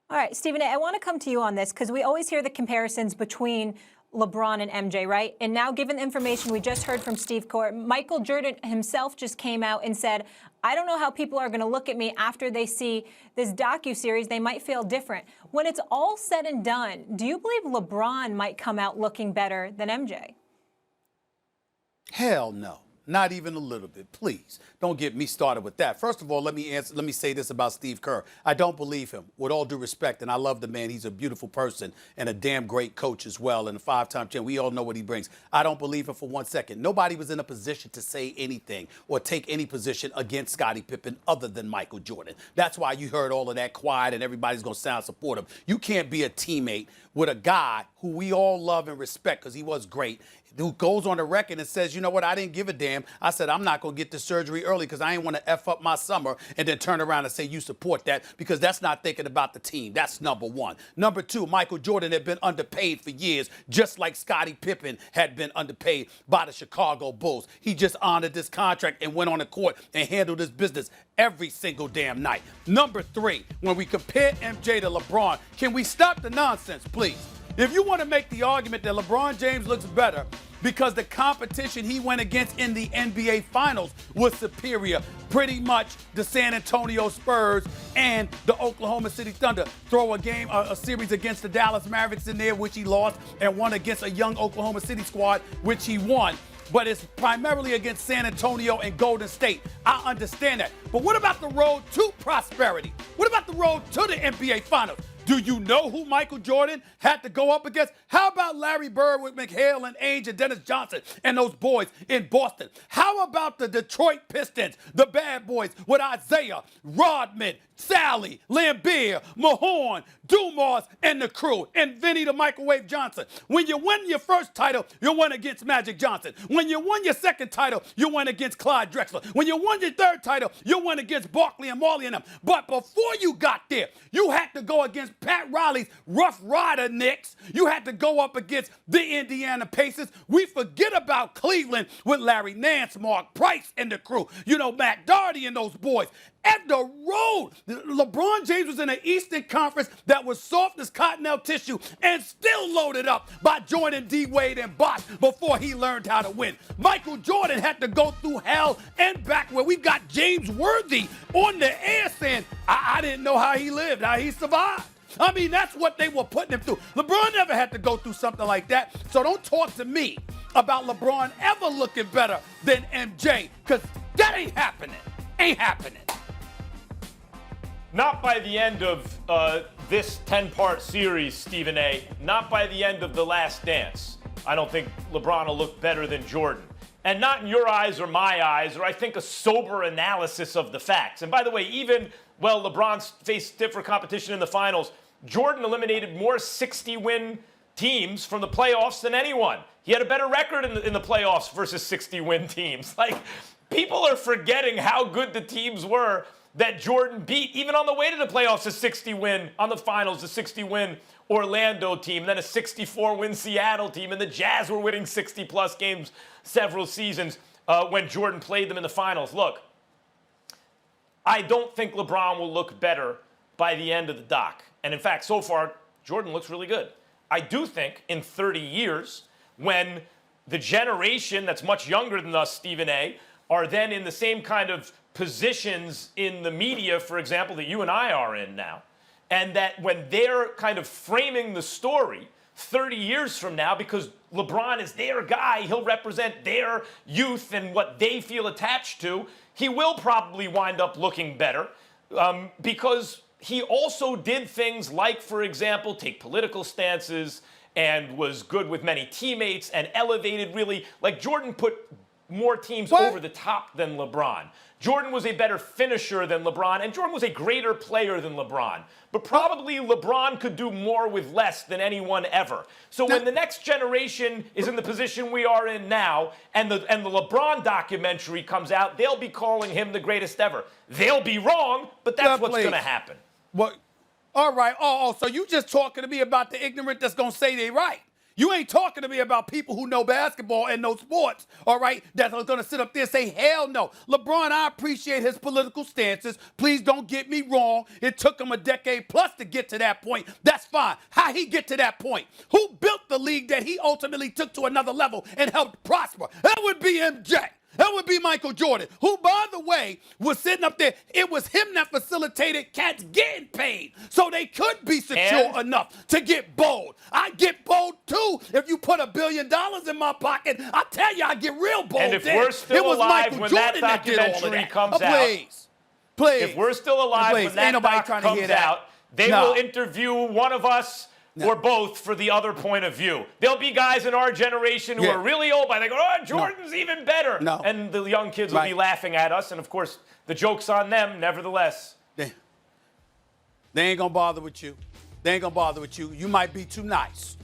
All right, Stephen A., I want to come to you on this because we always hear the comparisons between LeBron and MJ, right? And now, given the information we just heard from Steve Kerr, Michael Jordan himself just came out and said, I don't know how people are going to look at me after they see this docuseries. They might feel different. When it's all said and done, do you believe LeBron might come out looking better than MJ? Hell no. Not even a little bit. Please don't get me started with that. First of all, let me say this about Steve Kerr. I don't believe him, with all due respect, and I love the man. He's a beautiful person and a damn great coach as well, and a five-time champ. We all know what he brings. I don't believe him for 1 second. Nobody was in a position to say anything or take any position against Scottie Pippen other than Michael Jordan. That's why you heard all of that quiet and everybody's going to sound supportive. You can't be a teammate with a guy who we all love and respect because he was great, who goes on the record and says, you know what, I didn't give a damn. I said, I'm not going to get the surgery early because I ain't want to F up my summer and then turn around and say you support that, because that's not thinking about the team. That's number one. Number two, Michael Jordan had been underpaid for years, just like Scottie Pippen had been underpaid by the Chicago Bulls. He just honored this contract and went on the court and handled his business every single damn night. Number three, when we compare MJ to LeBron, can we stop the nonsense, please? If you want to make the argument that LeBron James looks better because the competition he went against in the NBA Finals was superior, pretty much the San Antonio Spurs and the Oklahoma City Thunder. Throw a series against the Dallas Mavericks in there, which he lost, and one against a young Oklahoma City squad, which he won. But it's primarily against San Antonio and Golden State. I understand that. But what about the road to prosperity? What about the road to the NBA Finals? Do you know who Michael Jordan had to go up against? How about Larry Bird with McHale and Ainge and Dennis Johnson and those boys in Boston? How about the Detroit Pistons, the bad boys with Isaiah, Rodman, Sally, Lambeer, Mahorn, Dumas, and the crew, and Vinny the Microwave Johnson? When you win your first title, you won against Magic Johnson. When you won your second title, you won against Clyde Drexler. When you won your third title, you won against Barkley and Marley and them. But before you got there, you had to go against Pat Riley's Rough Rider Knicks. You had to go up against the Indiana Pacers. We forget about Cleveland with Larry Nance, Mark Price, and the crew. You know, Matt Doherty and those boys. At the road, LeBron James was in an Eastern Conference that was soft as cottonelle tissue and still loaded up by Jordan, D. Wade, and Bosh before he learned how to win. Michael Jordan had to go through hell and back, where we've got James Worthy on the air saying, I didn't know how he lived, how he survived. I mean, that's what they were putting him through. LeBron never had to go through something like that. So don't talk to me about LeBron ever looking better than MJ, because that ain't happening. Ain't happening. Not by the end of this 10-part series, Stephen A. Not by the end of The Last Dance. I don't think LeBron will look better than Jordan. And not in your eyes or my eyes, or I think a sober analysis of the facts. And by the way, even, well, LeBron's faced stiffer competition in the finals, Jordan eliminated more 60-win teams from the playoffs than anyone. He had a better record in the playoffs versus 60-win teams. Like, people are forgetting how good the teams were that Jordan beat, even on the way to the playoffs, a 60-win, on the finals, a 60-win Orlando team, then a 64-win Seattle team, and the Jazz were winning 60-plus games several seasons when Jordan played them in the finals. Look, I don't think LeBron will look better by the end of the doc. And in fact, so far, Jordan looks really good. I do think in 30 years, when the generation that's much younger than us, Stephen A., are then in the same kind of positions in the media, for example, that you and I are in now, and that when they're kind of framing the story 30 years from now, because LeBron is their guy, he'll represent their youth and what they feel attached to, he will probably wind up looking better because he also did things like, for example, take political stances and was good with many teammates and elevated really, like Jordan put more teams over the top than LeBron. Jordan was a better finisher than LeBron, and Jordan was a greater player than LeBron. But probably LeBron could do more with less than anyone ever. So when the next generation is in the position we are in now, and the LeBron documentary comes out, they'll be calling him the greatest ever. They'll be wrong, but that's what's going to happen. Well, all right. So you just talking to me about the ignorant that's going to say they right. You ain't talking to me about people who know basketball and know sports, all right, that are going to sit up there and say, hell no. LeBron, I appreciate his political stances. Please don't get me wrong. It took him a decade plus to get to that point. That's fine. How he get to that point? Who built the league that he ultimately took to another level and helped prosper? That would be MJ. That would be Michael Jordan, who, by the way, was sitting up there. It was him that facilitated cats getting paid so they could be secure enough to get bold. I get bold, too. If you put $1 billion in my pocket, I tell you, I get real bold. And if we're still alive when that documentary comes out, please. If we're still alive when that doc comes out, they will interview one of us or both for the other point of view. There'll be guys in our generation who are really old, but they go, oh, Jordan's even better. And the young kids will be laughing at us. And, of course, the joke's on them, nevertheless. They ain't going to bother with you. They ain't going to bother with you. You might be too nice.